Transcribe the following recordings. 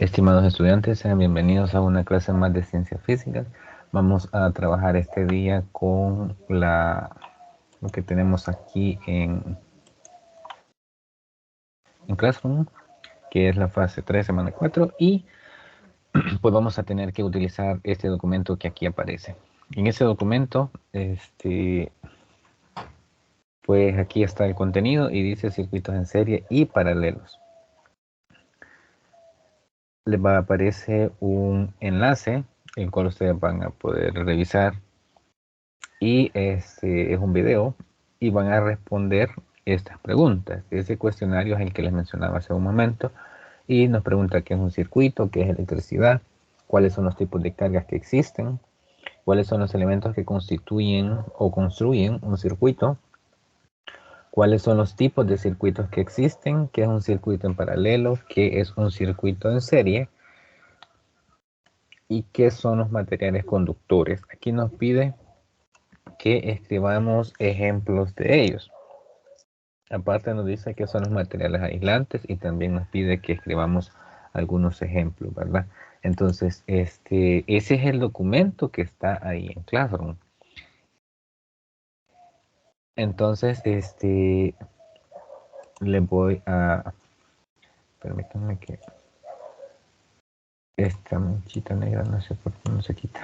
Estimados estudiantes, sean bienvenidos a una clase más de ciencias físicas. Vamos a trabajar este día con lo que tenemos aquí en Classroom, que es la fase 3, semana 4, y pues vamos a tener que utilizar este documento que aquí aparece. En ese documento, pues aquí está el contenido y dice circuitos en serie y paralelos. Les va a aparecer un enlace, el cual ustedes van a poder revisar, y es un video y van a responder estas preguntas. Ese cuestionario es el que les mencionaba hace un momento y nos pregunta qué es un circuito, qué es electricidad, cuáles son los tipos de cargas que existen, cuáles son los elementos que constituyen o construyen un circuito, cuáles son los tipos de circuitos que existen, qué es un circuito en paralelo, qué es un circuito en serie y qué son los materiales conductores. Aquí nos pide que escribamos ejemplos de ellos. Aparte nos dice que son los materiales aislantes y también nos pide que escribamos algunos ejemplos, ¿verdad? Entonces, ese es el documento que está ahí en Classroom. Entonces, le voy a... Permítanme que esta manchita negra no sé por qué no se quita.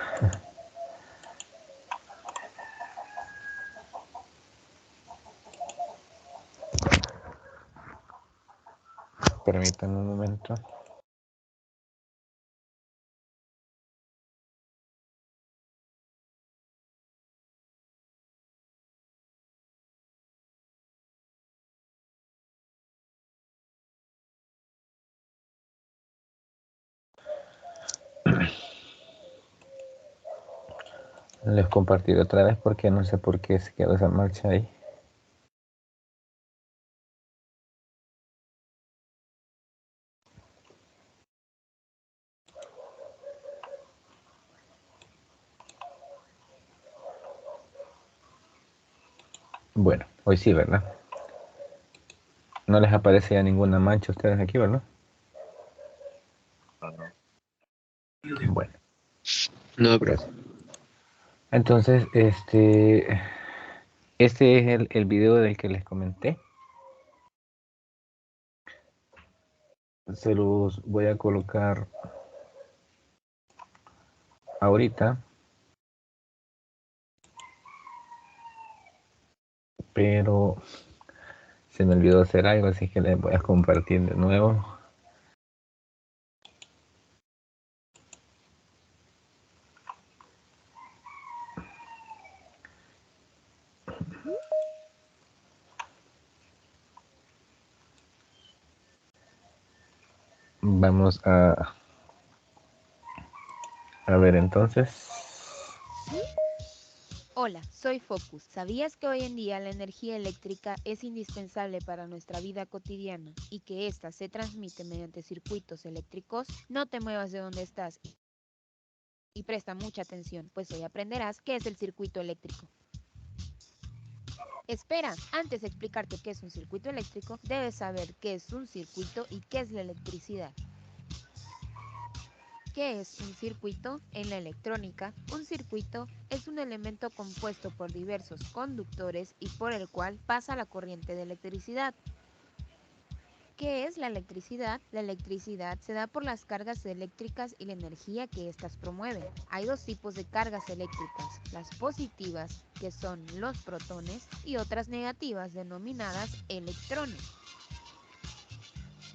Permítanme un momento. Les compartiré otra vez porque no sé por qué se quedó esa marcha ahí. Bueno, hoy sí, ¿verdad? No les aparece ya ninguna mancha a ustedes aquí, ¿verdad? Bueno. No, profe. Entonces, este es el video del que les comenté. Se los voy a colocar ahorita, pero se me olvidó hacer algo, así que les voy a compartir de nuevo. Vamos a ver entonces. Hola, soy Focus. ¿Sabías que hoy en día la energía eléctrica es indispensable para nuestra vida cotidiana y que ésta se transmite mediante circuitos eléctricos? No te muevas de donde estás y presta mucha atención, pues hoy aprenderás qué es el circuito eléctrico. Espera, antes de explicarte qué es un circuito eléctrico, debes saber qué es un circuito y qué es la electricidad. ¿Qué es un circuito? En la electrónica, un circuito es un elemento compuesto por diversos conductores y por el cual pasa la corriente de electricidad. ¿Qué es la electricidad? La electricidad se da por las cargas eléctricas y la energía que éstas promueven. Hay dos tipos de cargas eléctricas, las positivas, que son los protones, y otras negativas, denominadas electrones.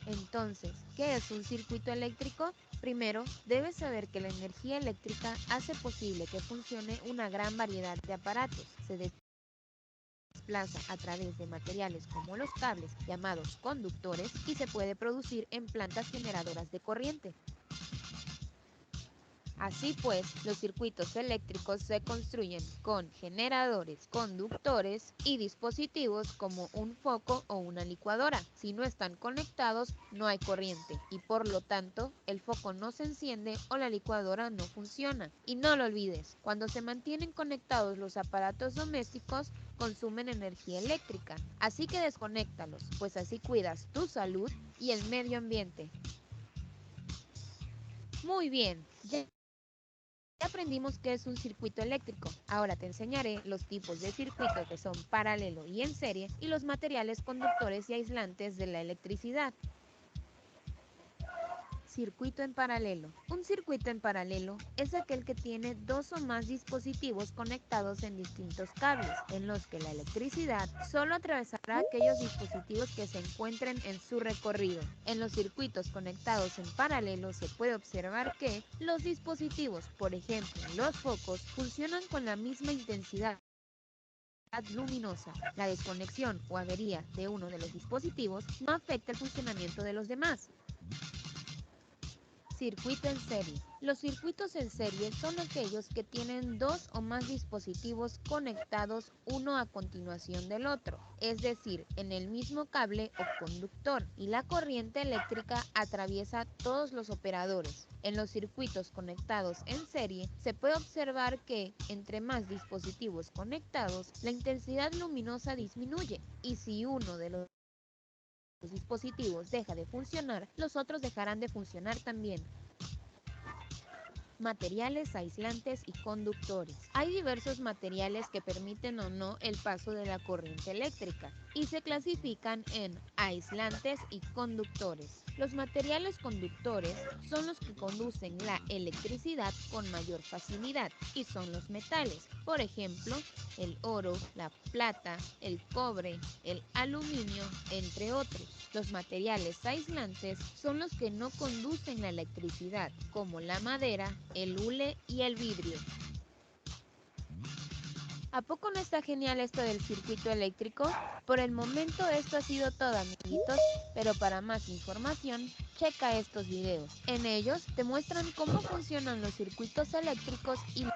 Entonces, ¿qué es un circuito eléctrico? Primero, debes saber que la energía eléctrica hace posible que funcione una gran variedad de aparatos. Se desplaza a través de materiales como los cables, llamados conductores, y se puede producir en plantas generadoras de corriente. Así pues, los circuitos eléctricos se construyen con generadores, conductores y dispositivos como un foco o una licuadora. Si no están conectados, no hay corriente y por lo tanto, el foco no se enciende o la licuadora no funciona. Y no lo olvides, cuando se mantienen conectados los aparatos domésticos, consumen energía eléctrica. Así que desconéctalos, pues así cuidas tu salud y el medio ambiente. Muy bien, ya aprendimos qué es un circuito eléctrico. Ahora te enseñaré los tipos de circuito que son paralelo y en serie y los materiales conductores y aislantes de la electricidad. Circuito en paralelo. Un circuito en paralelo es aquel que tiene dos o más dispositivos conectados en distintos cables, en los que la electricidad solo atravesará aquellos dispositivos que se encuentren en su recorrido. En los circuitos conectados en paralelo se puede observar que los dispositivos, por ejemplo los focos, funcionan con la misma intensidad luminosa. La desconexión o avería de uno de los dispositivos no afecta el funcionamiento de los demás. Circuito en serie. Los circuitos en serie son aquellos que tienen dos o más dispositivos conectados uno a continuación del otro, es decir, en el mismo cable o conductor, y la corriente eléctrica atraviesa todos los operadores. En los circuitos conectados en serie se puede observar que, entre más dispositivos conectados, la intensidad luminosa disminuye, y si uno de los dispositivos deja de funcionar, los otros dejarán de funcionar también. Materiales aislantes y conductores. Hay diversos materiales que permiten o no el paso de la corriente eléctrica y se clasifican en aislantes y conductores. Los materiales conductores son los que conducen la electricidad con mayor facilidad y son los metales, por ejemplo, el oro, la plata, el cobre, el aluminio, entre otros. Los materiales aislantes son los que no conducen la electricidad, como la madera, el hule y el vidrio. ¿A poco no está genial esto del circuito eléctrico? Por el momento esto ha sido todo, amiguitos, pero para más información, checa estos videos. En ellos te muestran cómo funcionan los circuitos eléctricos y...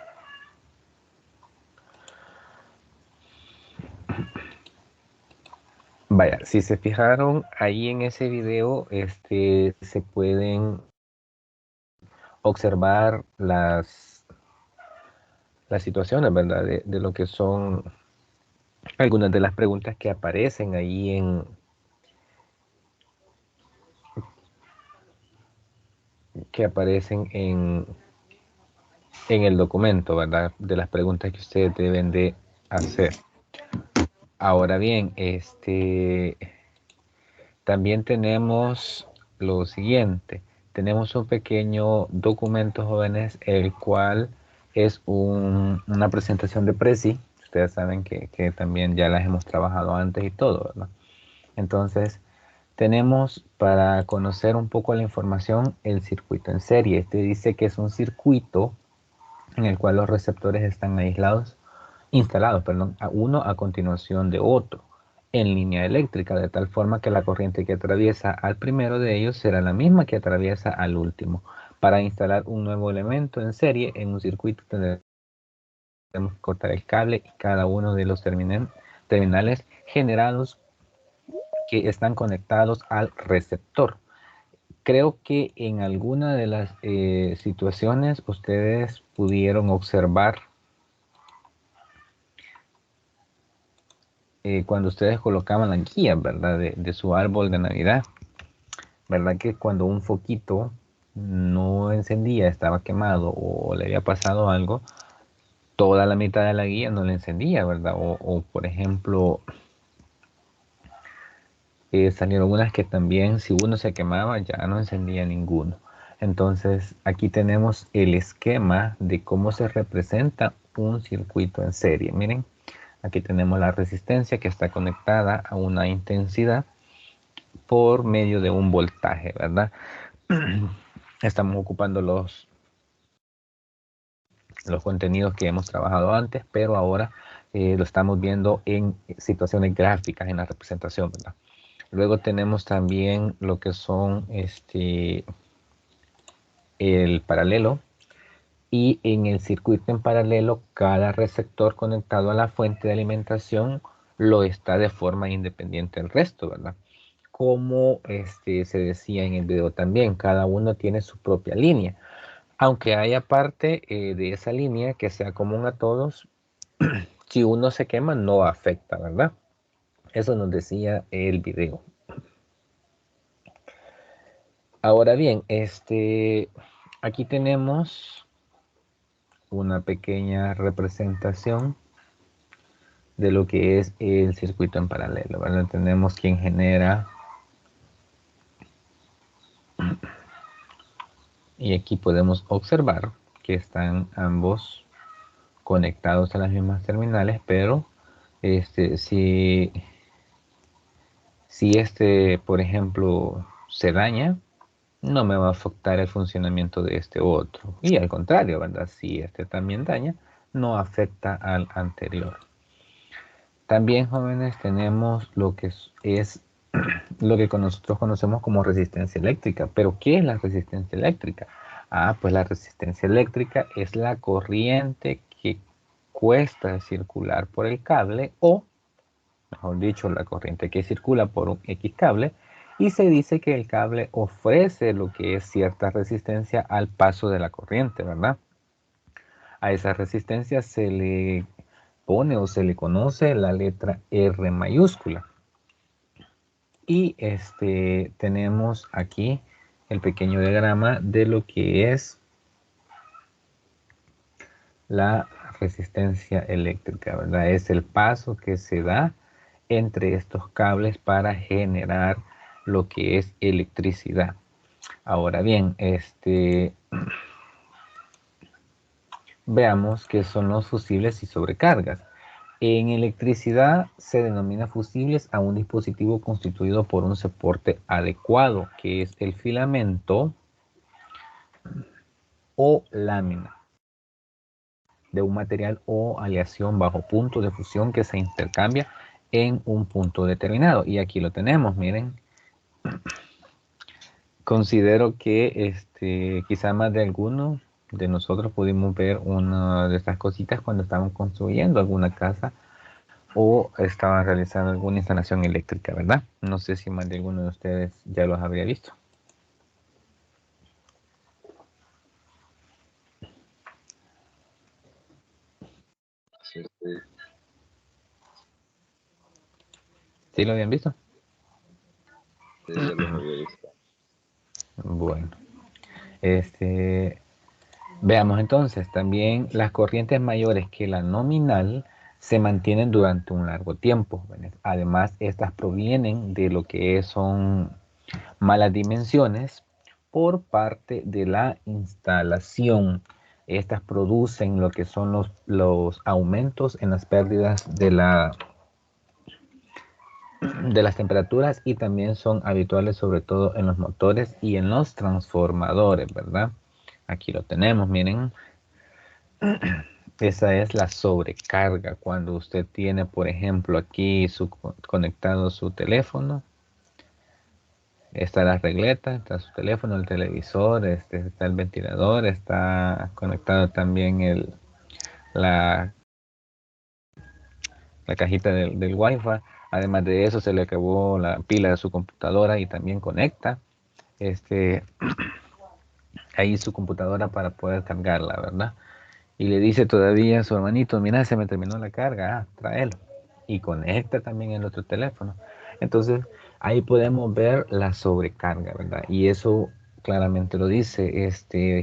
Vaya, si se fijaron ahí en ese video, se pueden observar las situaciones, ¿verdad? De lo que son algunas de las preguntas que aparecen ahí en el documento, ¿verdad? De las preguntas que ustedes deben de hacer. Ahora bien, también tenemos lo siguiente. Tenemos un pequeño documento, jóvenes, el cual es una presentación de Prezi. Ustedes saben que también ya las hemos trabajado antes y todo, ¿verdad? Entonces, tenemos para conocer un poco la información el circuito en serie. Este dice que es un circuito en el cual los receptores están instalados, uno a continuación de otro en línea eléctrica, de tal forma que la corriente que atraviesa al primero de ellos será la misma que atraviesa al último. Para instalar un nuevo elemento en serie en un circuito tendremos que cortar el cable y cada uno de los terminales generados que están conectados al receptor. Creo que en alguna de las situaciones ustedes pudieron observar cuando ustedes colocaban la guía, ¿verdad? De su árbol de Navidad, ¿verdad? Que cuando un foquito no encendía, estaba quemado o le había pasado algo, toda la mitad de la guía no le encendía, ¿verdad? O por ejemplo, salieron unas que también, si uno se quemaba, ya no encendía ninguno. Entonces, aquí tenemos el esquema de cómo se representa un circuito en serie. Miren, aquí tenemos la resistencia que está conectada a una intensidad por medio de un voltaje, ¿verdad? Estamos ocupando los contenidos que hemos trabajado antes, pero ahora lo estamos viendo en situaciones gráficas, en la representación, ¿verdad? Luego tenemos también lo que son el paralelo, y en el circuito en paralelo cada receptor conectado a la fuente de alimentación lo está de forma independiente del resto, ¿verdad? Como se decía en el video también, cada uno tiene su propia línea, aunque haya parte de esa línea que sea común a todos. Si uno se quema no afecta, ¿verdad? Eso nos decía el video. Ahora bien, Aquí tenemos una pequeña representación de lo que es el circuito en paralelo, ¿verdad? Tenemos quien genera, y aquí podemos observar que están ambos conectados a las mismas terminales, pero si por ejemplo, se daña, no me va a afectar el funcionamiento de este otro. Y al contrario, ¿verdad? Si este también daña, no afecta al anterior. También, jóvenes, tenemos lo que es lo que nosotros conocemos como resistencia eléctrica. ¿Pero qué es la resistencia eléctrica? Pues la resistencia eléctrica es la corriente que cuesta circular por el cable, o mejor dicho, la corriente que circula por un X cable, y se dice que el cable ofrece lo que es cierta resistencia al paso de la corriente, ¿verdad? A esa resistencia se le pone o se le conoce la letra R mayúscula. Y tenemos aquí el pequeño diagrama de lo que es la resistencia eléctrica, ¿verdad? Es el paso que se da entre estos cables para generar lo que es electricidad. Ahora bien, veamos qué son los fusibles y sobrecargas. En electricidad se denomina fusibles a un dispositivo constituido por un soporte adecuado, que es el filamento o lámina de un material o aleación bajo punto de fusión que se intercambia en un punto determinado. Y aquí lo tenemos, miren. Considero que quizá más de alguno de nosotros pudimos ver una de estas cositas cuando estaban construyendo alguna casa o estaban realizando alguna instalación eléctrica, ¿verdad? No sé si más de alguno de ustedes ya los habría visto. Sí, sí, ¿Sí lo habían visto? sí, ya los había visto. Bueno, veamos entonces, también las corrientes mayores que la nominal se mantienen durante un largo tiempo. Además, estas provienen de lo que son malas dimensiones por parte de la instalación. Estas producen lo que son los aumentos en las pérdidas de las temperaturas, y también son habituales sobre todo en los motores y en los transformadores, ¿verdad? Aquí lo tenemos, miren. Esa es la sobrecarga. Cuando usted tiene, por ejemplo, aquí conectado su teléfono, está la regleta, está su teléfono, el televisor, está el ventilador, está conectado también la, la cajita del Wi-Fi. Además de eso, se le acabó la pila de su computadora y también conecta ahí su computadora para poder cargarla, ¿verdad? Y le dice todavía a su hermanito, mira, se me terminó la carga, tráelo. Y conecta también el otro teléfono. Entonces, ahí podemos ver la sobrecarga, ¿verdad? Y eso claramente lo dice,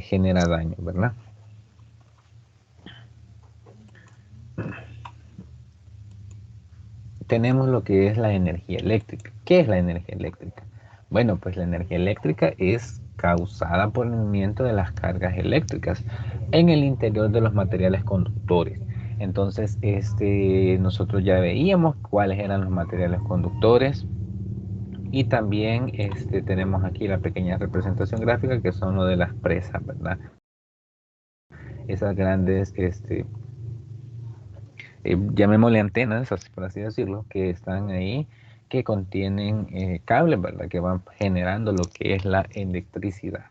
genera daño, ¿verdad? Tenemos lo que es la energía eléctrica. ¿Qué es la energía eléctrica? Bueno, pues la energía eléctrica es causada por el movimiento de las cargas eléctricas en el interior de los materiales conductores. Entonces, nosotros ya veíamos cuáles eran los materiales conductores, y también tenemos aquí la pequeña representación gráfica que son lo de las presas, ¿verdad? Esas grandes, llamémosle antenas, por así decirlo, que están ahí, que contienen cables, ¿verdad? Que van generando lo que es la electricidad.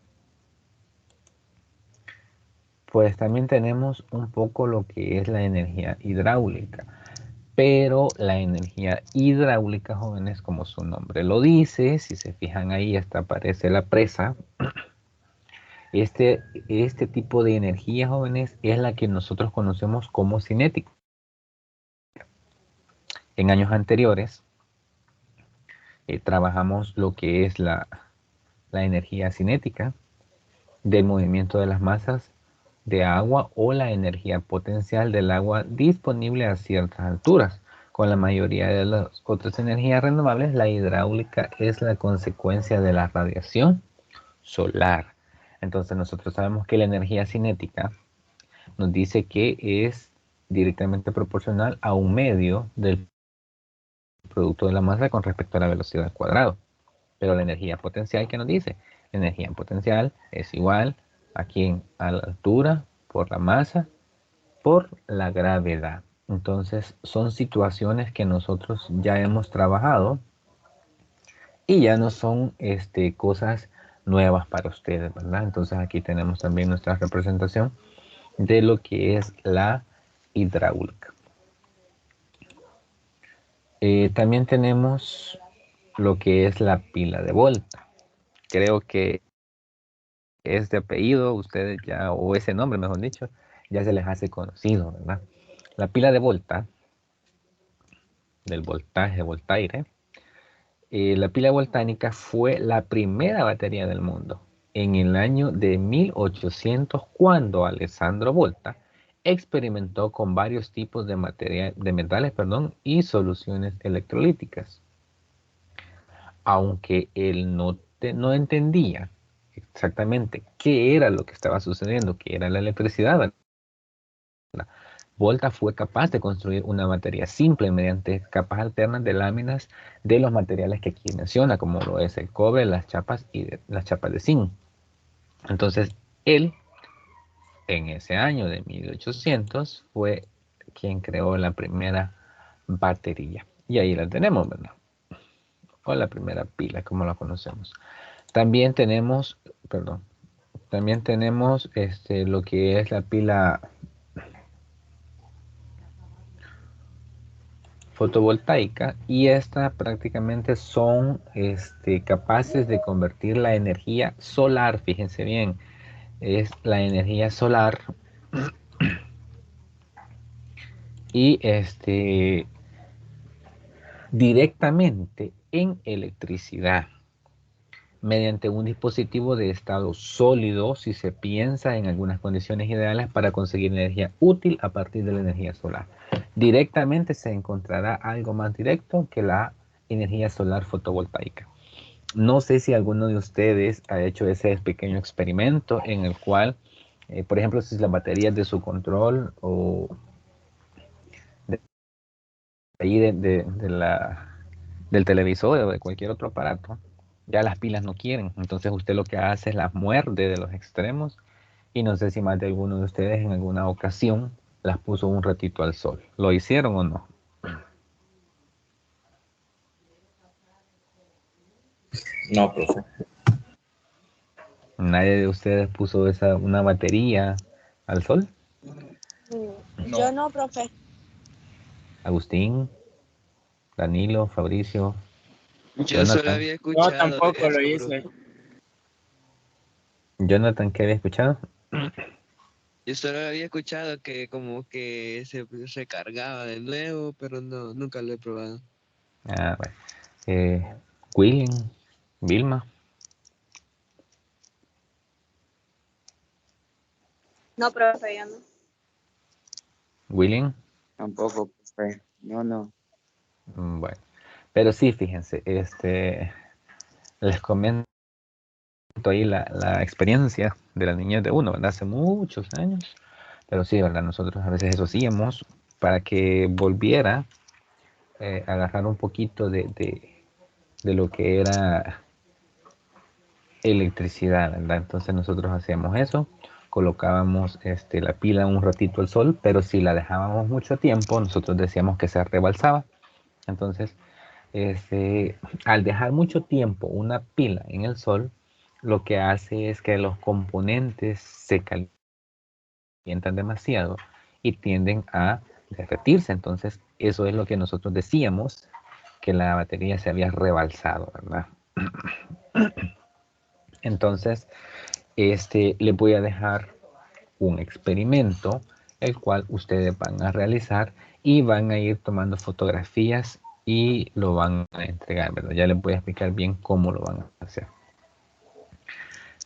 Pues también tenemos un poco lo que es la energía hidráulica. Pero la energía hidráulica, jóvenes, como su nombre lo dice, si se fijan ahí, hasta aparece la presa. Este tipo de energía, jóvenes, es la que nosotros conocemos como cinética. En años anteriores trabajamos lo que es la energía cinética, del movimiento de las masas de agua o la energía potencial del agua disponible a ciertas alturas. Con la mayoría de las otras energías renovables, la hidráulica es la consecuencia de la radiación solar. Entonces nosotros sabemos que la energía cinética nos dice que es directamente proporcional a un medio del producto de la masa con respecto a la velocidad al cuadrado. Pero la energía potencial, ¿qué nos dice? La energía potencial es igual a la altura por la masa por la gravedad. Entonces son situaciones que nosotros ya hemos trabajado y ya no son cosas nuevas para ustedes, ¿verdad? Entonces aquí tenemos también nuestra representación de lo que es la hidráulica. También tenemos lo que es la pila de Volta. Creo que este apellido, ustedes ya, o ese nombre mejor dicho, ya se les hace conocido, ¿verdad? La pila de Volta, del voltaje, voltaire, la pila voltánica fue la primera batería del mundo en el año de 1800 cuando Alessandro Volta experimentó con varios tipos de metales, y soluciones electrolíticas. Aunque él no entendía exactamente qué era lo que estaba sucediendo, qué era la electricidad, ¿verdad? Volta fue capaz de construir una batería simple mediante capas alternas de láminas de los materiales que aquí menciona, como lo es el cobre, las chapas de zinc. Entonces, él, en ese año de 1800, fue quien creó la primera batería. Y ahí la tenemos, ¿verdad? O la primera pila, como la conocemos. También tenemos, lo que es la pila fotovoltaica, y esta prácticamente son capaces de convertir la energía solar, fíjense bien, es la energía solar y directamente en electricidad mediante un dispositivo de estado sólido si se piensa en algunas condiciones ideales para conseguir energía útil a partir de la energía solar. Directamente se encontrará algo más directo que la energía solar fotovoltaica. No sé si alguno de ustedes ha hecho ese pequeño experimento en el cual, por ejemplo, si las baterías de su control o ahí del televisor o de cualquier otro aparato, ya las pilas no quieren. Entonces usted lo que hace es las muerde de los extremos y no sé si más de alguno de ustedes en alguna ocasión las puso un ratito al sol. ¿Lo hicieron o no? No, profe. ¿Nadie de ustedes puso una batería al sol? Yo no, profe. Agustín, Danilo, Fabricio, Yo solo Jonathan. había Yo escuchado tampoco lo eso, hice. profe. Jonathan, ¿qué había escuchado? Yo solo había escuchado que como que se recargaba de nuevo, pero no, nunca lo he probado. Ah, bueno. William, Vilma, No, profe, yo no. William. Tampoco, profe. No. Bueno, pero sí, fíjense, les comento ahí la experiencia de las niñas de uno, ¿verdad? Hace muchos años, pero sí, ¿verdad? Nosotros a veces eso hacíamos para que volviera a agarrar un poquito de lo que era electricidad, ¿verdad? Entonces nosotros hacíamos eso, colocábamos la pila un ratito al sol, pero si la dejábamos mucho tiempo, nosotros decíamos que se rebalsaba. Entonces, al dejar mucho tiempo una pila en el sol, lo que hace es que los componentes se calientan demasiado y tienden a derretirse. Entonces, eso es lo que nosotros decíamos, que la batería se había rebalsado, ¿verdad? Entonces, les voy a dejar un experimento, el cual ustedes van a realizar y van a ir tomando fotografías y lo van a entregar, ¿verdad? Ya les voy a explicar bien cómo lo van a hacer.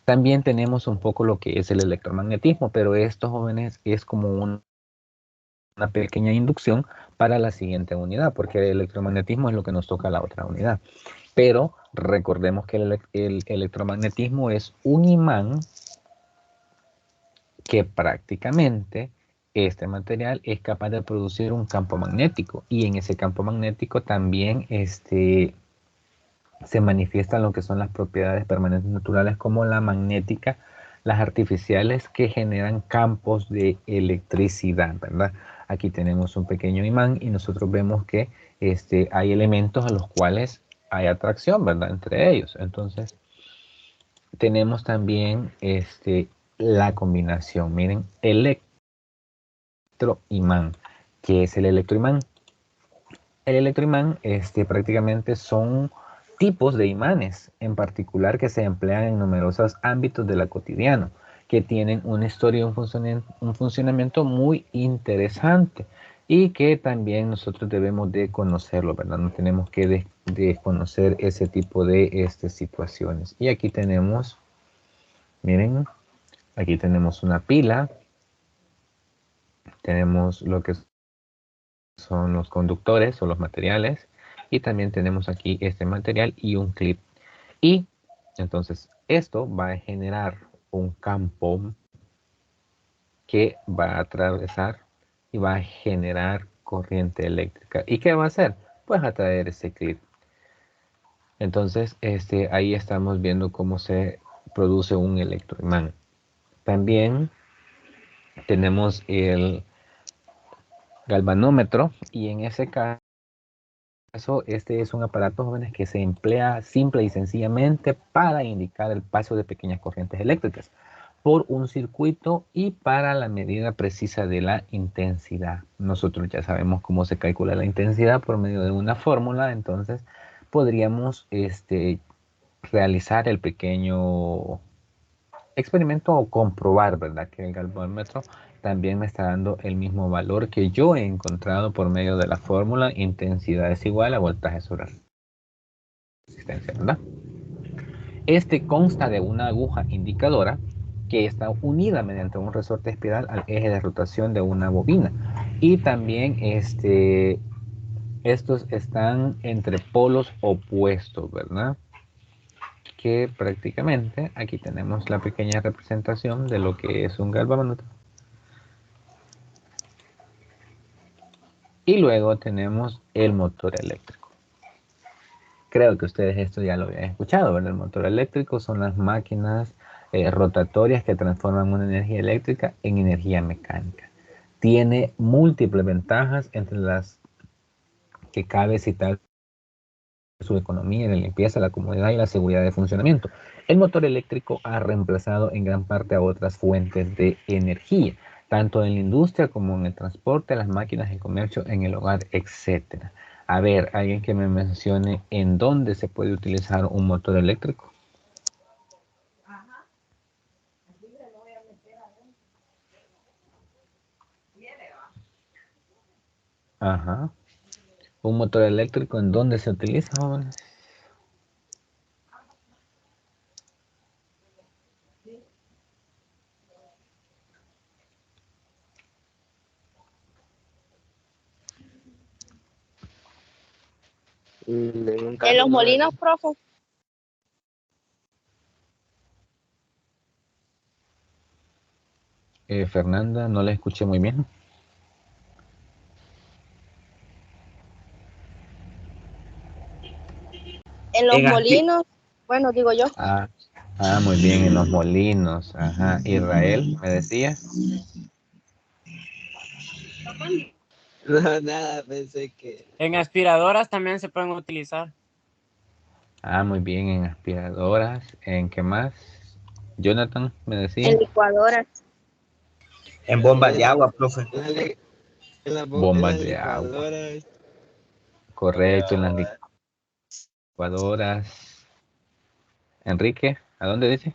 También tenemos un poco lo que es el electromagnetismo, pero esto, jóvenes, es como una pequeña inducción para la siguiente unidad, porque el electromagnetismo es lo que nos toca la otra unidad. Pero recordemos que el electromagnetismo es un imán que prácticamente este material es capaz de producir un campo magnético, y en ese campo magnético también se manifiestan lo que son las propiedades permanentes naturales como la magnética, las artificiales, que generan campos de electricidad, ¿verdad? Aquí tenemos un pequeño imán y nosotros vemos que hay elementos a los cuales hay atracción, ¿verdad? Entre ellos. Entonces, tenemos también la combinación. Miren, electroimán. ¿Qué es el electroimán? El electroimán prácticamente son tipos de imanes en particular que se emplean en numerosos ámbitos de la cotidiana, que tienen una historia y un funcionamiento muy interesante y que también nosotros debemos de conocerlo, ¿verdad? No tenemos que desconocer ese tipo de situaciones. Y aquí tenemos, miren, aquí tenemos una pila, tenemos lo que son los conductores o los materiales, y también tenemos aquí este material y un clip. Y entonces esto va a generar un campo que va a atravesar y va a generar corriente eléctrica. ¿Y qué va a hacer? Pues atraer ese clip. Entonces ahí estamos viendo cómo se produce un electroimán. También tenemos el galvanómetro, y en ese caso este es un aparato, jóvenes, que se emplea simple y sencillamente para indicar el paso de pequeñas corrientes eléctricas por un circuito y para la medida precisa de la intensidad. Nosotros ya sabemos cómo se calcula la intensidad por medio de una fórmula, entonces podríamos realizar el pequeño experimento o comprobar, ¿verdad?, que el galvanómetro también me está dando el mismo valor que yo he encontrado por medio de la fórmula intensidad es igual a voltaje sobre resistencia, ¿verdad? Este consta de una aguja indicadora que está unida mediante un resorte espiral al eje de rotación de una bobina, y también estos están entre polos opuestos, ¿verdad? Que prácticamente aquí tenemos la pequeña representación de lo que es un galvanómetro. Y luego tenemos el motor eléctrico. Creo que ustedes esto ya lo habían escuchado, ¿verdad? El motor eléctrico son las máquinas rotatorias que transforman una energía eléctrica en energía mecánica. Tiene múltiples ventajas, entre las que cabe citar su economía, la limpieza, la comodidad y la seguridad de funcionamiento. El motor eléctrico ha reemplazado en gran parte a otras fuentes de energía, tanto en la industria como en el transporte, las máquinas, el comercio, en el hogar, etc. A ver, alguien que me mencione en dónde se puede utilizar un motor eléctrico. Ajá. Un motor eléctrico, ¿en dónde se utiliza, jóvenes? En un En carro, los ¿no? molinos, profe. Fernanda, no la escuché muy bien. En los molinos, bueno, digo yo. Ah, muy bien, en los molinos. Ajá. Israel, ¿me decías? No, nada, pensé que... En aspiradoras también se pueden utilizar. Ah, muy bien, en aspiradoras. ¿En qué más? Jonathan, ¿me En decía? licuadoras. En bombas de En, agua, profe. en la, li- en Bombas las de agua. licuadoras. Correcto, en las licuadoras. Enrique, ¿a dónde dice?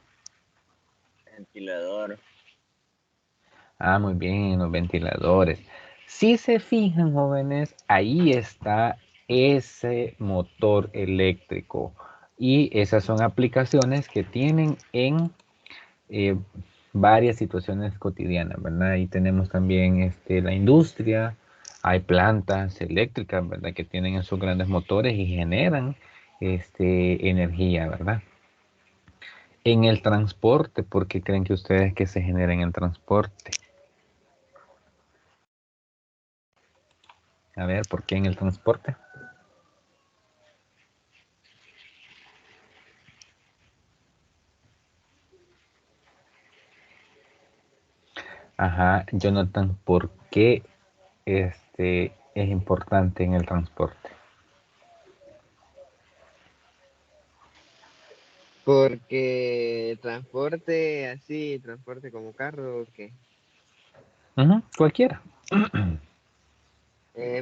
Ventilador. Ah, muy bien, en los ventiladores. Si se fijan, jóvenes, ahí está ese motor eléctrico. Y esas son aplicaciones que tienen en eh, varias situaciones cotidianas, ¿verdad? Y tenemos también la industria, hay plantas eléctricas, ¿verdad? Que tienen esos grandes motores y generan energía, ¿verdad? En el transporte, ¿por qué creen que ustedes que se genera en el transporte? A ver, ¿por qué en el transporte? Ajá, Jonathan, ¿por qué es importante en el transporte? Porque transporte así, transporte como carro, ¿qué? Ujú, cualquiera.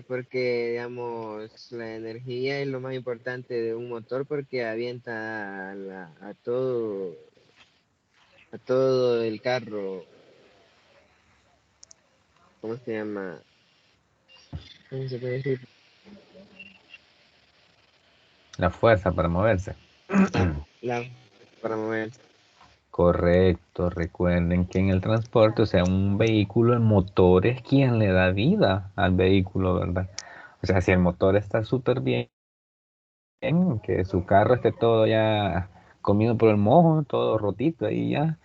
Porque, digamos, la energía es lo más importante de un motor porque avienta a todo el carro, ¿cómo se llama? ¿Cómo se puede decir? La fuerza para moverse. La, la, para mover. Correcto, recuerden que en el transporte, o sea, un vehículo, el motor es quien le da vida al vehículo, ¿verdad? O sea, si el motor está súper bien, que su carro esté todo ya comido por el mojo, todo rotito ahí ya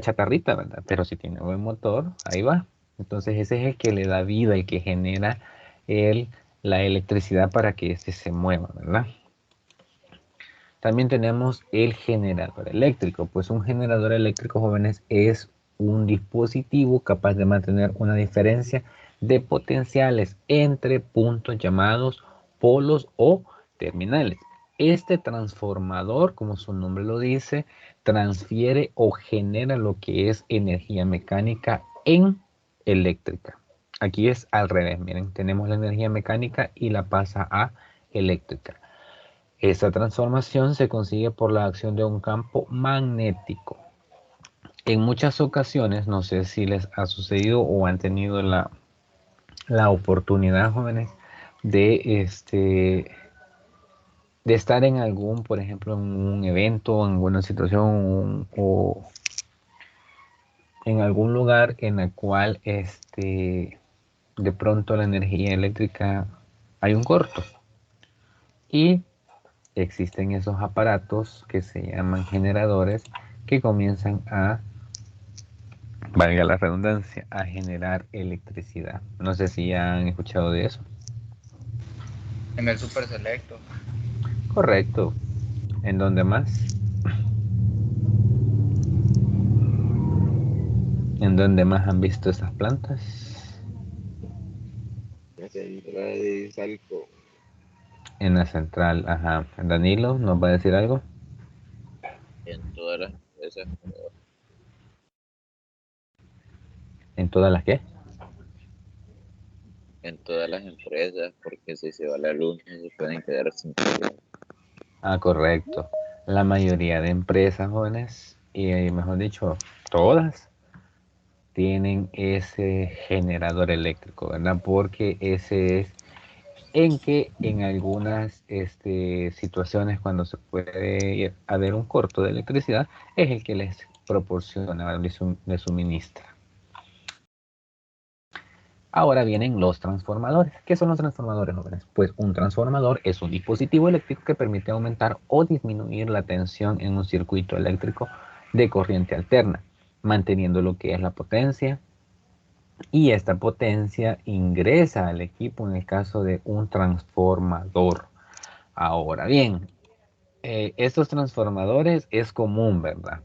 chatarrita, ¿verdad? Pero si tiene buen motor, ahí va. Entonces ese es el que le da vida, el que genera el, la electricidad para que éste se mueva, ¿verdad? También tenemos el generador eléctrico. Pues un generador eléctrico, jóvenes, es un dispositivo capaz de mantener una diferencia de potenciales entre puntos llamados polos o terminales. Este transformador, como su nombre lo dice, transfiere o genera lo que es energía mecánica en eléctrica. Aquí es al revés, miren, tenemos la energía mecánica y la pasa a eléctrica. Esta transformación se consigue por la acción de un campo magnético. En muchas ocasiones, no sé si les ha sucedido o han tenido la oportunidad, jóvenes, de, de estar en algún, por ejemplo, en un evento, en alguna situación o en algún lugar en el cual de pronto la energía eléctrica hay un corto y existen esos aparatos que se llaman generadores que comienzan a, valga la redundancia, a generar electricidad. No sé si ya han escuchado de eso. En el Super Selecto. Correcto. ¿En dónde más? ¿En dónde más han visto esas plantas? La central de Salco. En la central, ajá. Danilo, ¿nos va a decir algo? En todas las empresas, ¿En todas las qué? porque si se va la luz no se pueden quedar sin corriente. Ah, correcto. La mayoría de empresas, jóvenes, y mejor dicho, todas, tienen ese generador eléctrico, ¿verdad? Porque ese es en que en algunas situaciones cuando se puede haber un corto de electricidad, es el que les proporciona, les suministra. Ahora vienen los transformadores. ¿Qué son los transformadores, jóvenes? Pues un transformador es un dispositivo eléctrico que permite aumentar o disminuir la tensión en un circuito eléctrico de corriente alterna, manteniendo lo que es la potencia, y esta potencia ingresa al equipo en el caso de un transformador. Ahora bien, estos transformadores es común, ¿verdad?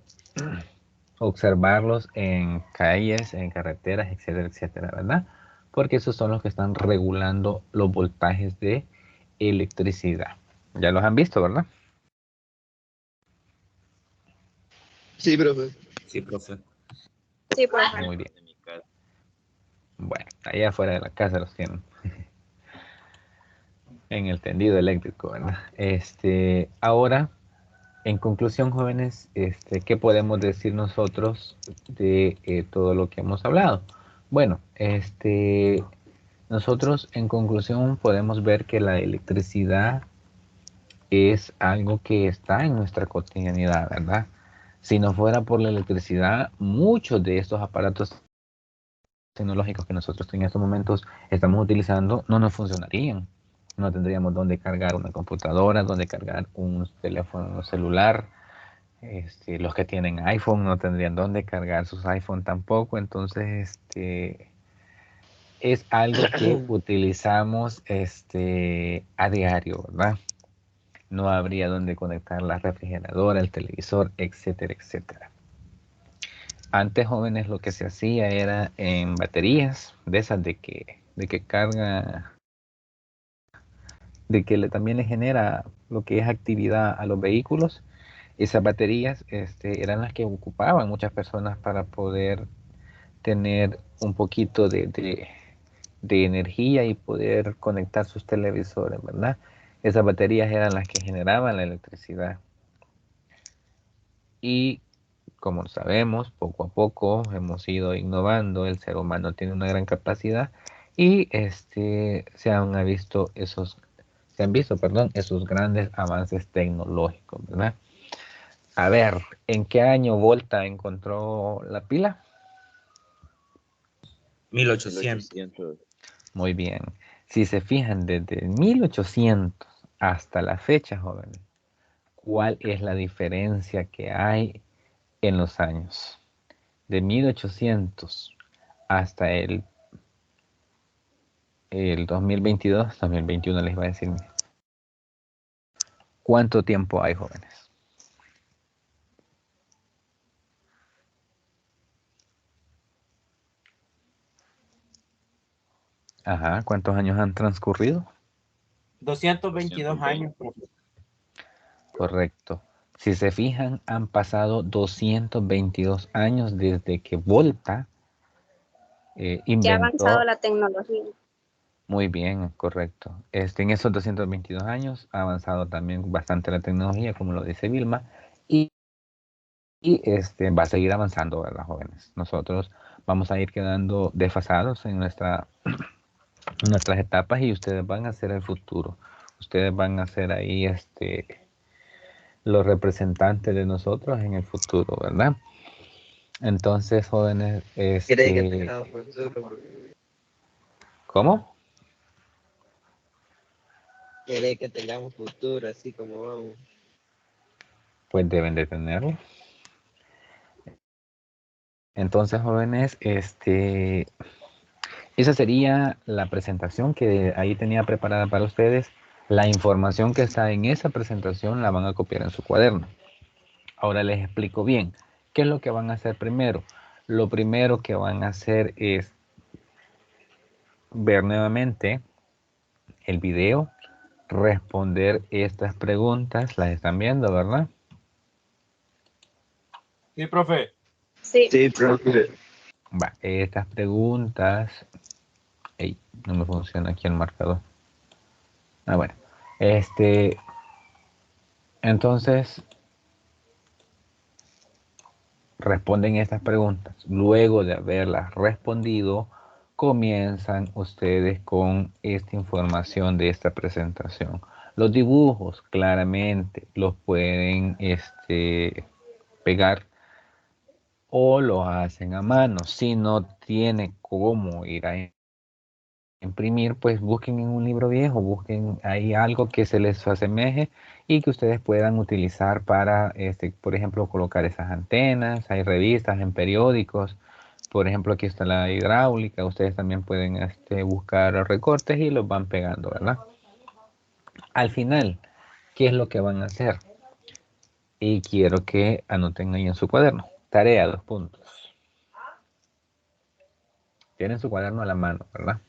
Observarlos en calles, en carreteras, etcétera, etcétera, ¿verdad? Porque esos son los que están regulando los voltajes de electricidad. Ya los han visto, ¿verdad? Sí, profe. Sí, profe. Sí, pues. Muy bien. En mi casa. Bueno, allá afuera de la casa los tienen. En el tendido eléctrico, ¿verdad? Ahora, en conclusión, jóvenes, ¿qué podemos decir nosotros de todo lo que hemos hablado? Bueno, nosotros en conclusión podemos ver que la electricidad es algo que está en nuestra cotidianidad, ¿verdad? Si no fuera por la electricidad, muchos de estos aparatos tecnológicos que nosotros en estos momentos estamos utilizando no nos funcionarían. No tendríamos dónde cargar una computadora, dónde cargar un teléfono celular. Los que tienen iPhone no tendrían dónde cargar sus iPhone tampoco. Entonces, es algo que utilizamos a diario, ¿verdad? No habría dónde conectar la refrigeradora, el televisor, etcétera, etcétera. Antes, jóvenes, lo que se hacía era en baterías, de esas de que carga, de que también le genera lo que es actividad a los vehículos. Esas baterías eran las que ocupaban muchas personas para poder tener un poquito de energía y poder conectar sus televisores, ¿verdad? Esas baterías eran las que generaban la electricidad. Y como sabemos, poco a poco hemos ido innovando, el ser humano tiene una gran capacidad y se han visto esos grandes avances tecnológicos, ¿verdad? A ver, ¿en qué año Volta encontró la pila? 1800. 1800. Muy bien. Si se fijan, desde 1800 hasta la fecha, jóvenes, ¿cuál es la diferencia que hay en los años? De 1800 hasta el 2022, 2021 les voy a decir. ¿Cuánto tiempo hay, jóvenes? Ajá, ¿cuántos años han transcurrido? 222 años, profe. Correcto. Si se fijan, han pasado 222 años desde que Volta Que ha inventó. avanzado la tecnología. Muy bien, correcto. En esos 222 años ha avanzado también bastante la tecnología, como lo dice Vilma, y va a seguir avanzando, ¿verdad, jóvenes? Nosotros vamos a ir quedando desfasados en nuestras etapas y ustedes van a ser el futuro. Ustedes van a ser ahí los representantes de nosotros en el futuro, ¿verdad? Entonces, jóvenes, ¿Cree que tengamos futuro? ¿cómo? ¿Cree que tengamos futuro así como vamos? Pues deben de tenerlo. Entonces, jóvenes, esa sería la presentación que ahí tenía preparada para ustedes. La información que está en esa presentación la van a copiar en su cuaderno. Ahora les explico bien. ¿Qué es lo que van a hacer primero? Lo primero que van a hacer es ver nuevamente el video, responder estas preguntas. Las están viendo, ¿verdad? Sí, profe. Sí. Sí, profe. Va, estas preguntas. Ey, no me funciona aquí el marcador. Ah, bueno. Entonces, responden estas preguntas. Luego de haberlas respondido, comienzan ustedes con esta información de esta presentación. Los dibujos claramente los pueden pegar o los hacen a mano. Si no tiene cómo ir a imprimir, pues busquen en un libro viejo, busquen ahí algo que se les asemeje y que ustedes puedan utilizar para, por ejemplo, colocar esas antenas. Hay revistas en periódicos, por ejemplo, aquí está la hidráulica, ustedes también pueden buscar recortes y los van pegando, ¿verdad? Al final, ¿qué es lo que van a hacer? Y quiero que anoten ahí en su cuaderno. Tarea, 2 puntos. Tienen su cuaderno a la mano, ¿verdad?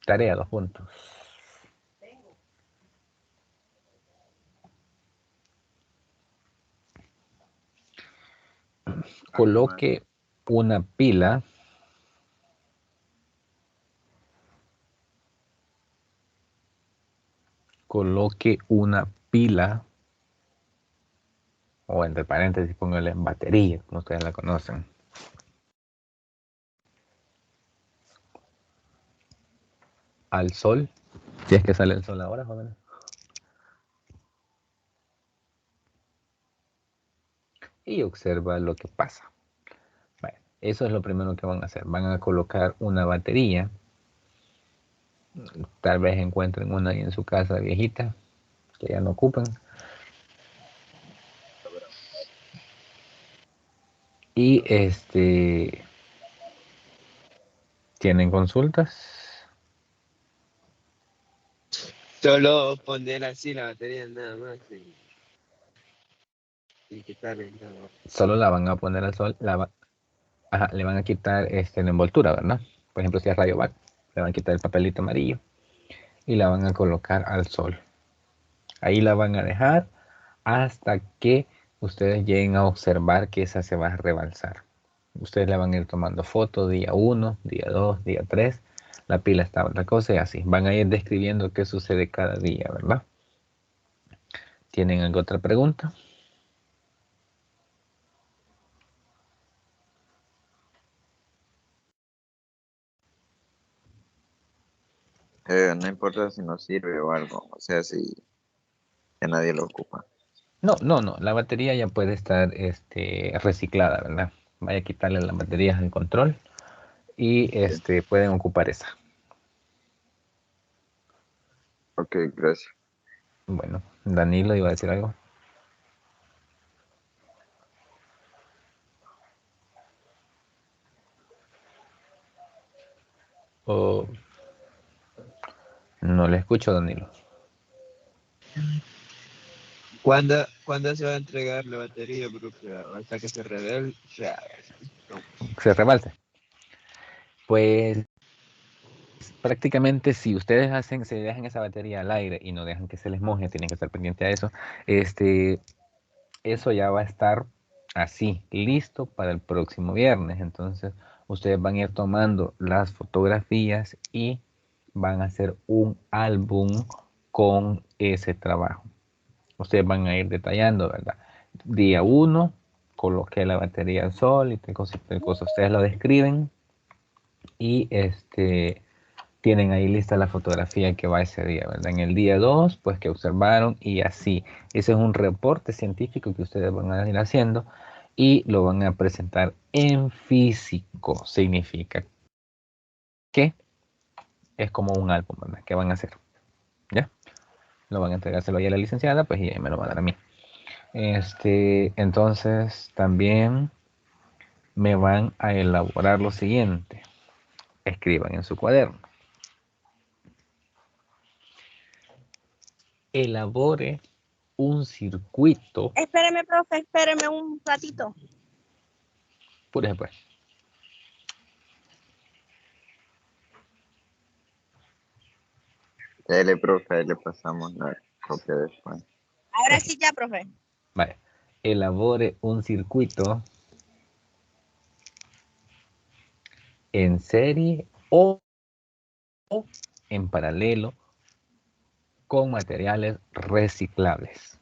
Tarea, 2 puntos. Coloque una pila o entre paréntesis póngale batería, como ustedes la conocen. Al sol Si es que sale el sol ahora, jóvenes. Y observa lo que pasa. Bueno, eso es lo primero que van a hacer. Van a colocar una batería. Tal vez encuentren una ahí en su casa viejita que ya no ocupan. Y ¿tienen consultas? Solo poner así la batería nada más y quitarle nada. Solo la van a poner al sol, ajá, le van a quitar la envoltura, ¿verdad? Por ejemplo, si es rayo back, le van a quitar el papelito amarillo y la van a colocar al sol. Ahí la van a dejar hasta que ustedes lleguen a observar que esa se va a rebalsar. Ustedes le van a ir tomando fotos día 1, día 2, día 3. La pila está otra cosa y así. Van a ir describiendo qué sucede cada día, ¿verdad? ¿Tienen alguna otra pregunta? No importa si no sirve o algo, o sea, si que nadie lo ocupa. No. La batería ya puede estar reciclada, ¿verdad? Vaya a quitarle las baterías al control y pueden ocupar esa. Ok, gracias. Bueno, Danilo iba a decir algo. O no le escucho, Danilo. ¿Cuándo se va a entregar la batería, profe? Hasta que se revele. Se rebalse. Pues prácticamente si ustedes se dejan esa batería al aire y no dejan que se les moje, tienen que estar pendientes a eso, eso ya va a estar así, listo para el próximo viernes. Entonces, ustedes van a ir tomando las fotografías y van a hacer un álbum con ese trabajo. Ustedes van a ir detallando, ¿verdad? Día 1, coloqué la batería al sol y tal cosa. Ustedes lo describen y tienen ahí lista la fotografía que va ese día, ¿verdad? En el día 2, pues que observaron y así. Ese es un reporte científico que ustedes van a ir haciendo y lo van a presentar en físico. Significa que es como un álbum, ¿verdad? ¿Qué van a hacer? ¿Ya? Lo van a entregárselo ya a la licenciada, pues y me lo va a dar a mí. Entonces también me van a elaborar lo siguiente. Escriban en su cuaderno. Elabore un circuito. Espéreme, profe, espéreme un ratito. Por ejemplo. Dale, profe, ahí le pasamos la copia después. Ahora sí ya, profe. Vale. Elabore un circuito en serie o en paralelo con materiales reciclables.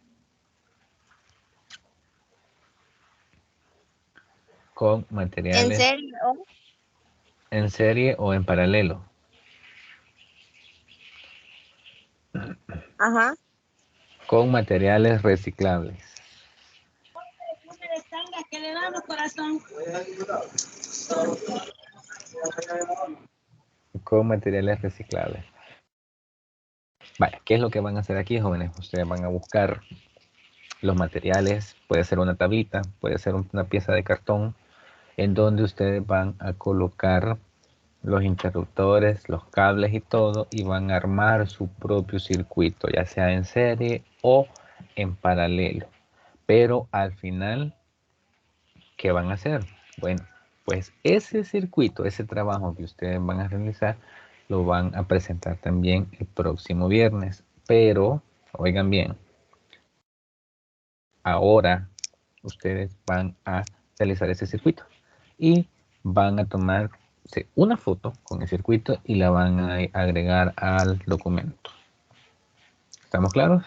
Con materiales ¿En serio? en serie o en paralelo. Ajá. Con materiales reciclables. ¿Qué le damos, corazón? Con materiales reciclables. Vale, ¿qué es lo que van a hacer aquí, jóvenes? Ustedes van a buscar los materiales, puede ser una tablita, puede ser una pieza de cartón, en donde ustedes van a colocar los interruptores, los cables y todo, y van a armar su propio circuito, ya sea en serie o en paralelo. Pero al final, ¿qué van a hacer? Bueno, pues ese circuito, ese trabajo que ustedes van a realizar, lo van a presentar también el próximo viernes. Pero, oigan bien, ahora ustedes van a realizar ese circuito y van a tomar una foto con el circuito y la van a agregar al documento. ¿Estamos claros?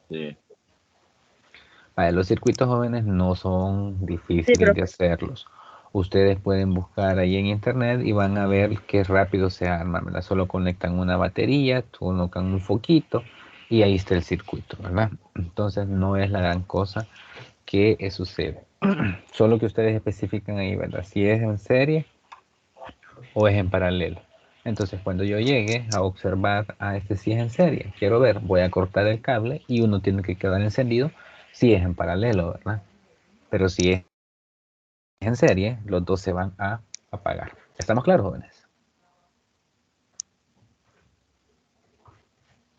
Sí. Vale, los circuitos, jóvenes, no son Sí, difíciles de profe. hacerlos. Ustedes pueden buscar ahí en internet y van a ver qué rápido se arma, ¿verdad? Solo conectan una batería, colocan un foquito y ahí está el circuito, ¿verdad? Entonces no es la gran cosa que sucede. Solo que ustedes especifican ahí, ¿verdad? Si es en serie o es en paralelo. Entonces cuando yo llegue a observar, si es en serie, quiero ver, voy a cortar el cable y uno tiene que quedar encendido si es en paralelo, ¿verdad? Pero si es en serie, los dos se van a apagar. ¿Estamos claros, jóvenes?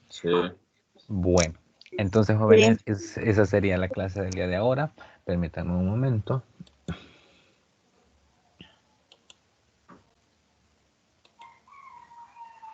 Sí. Bueno, entonces, jóvenes, esa sería la clase del día de ahora. Permítanme un momento.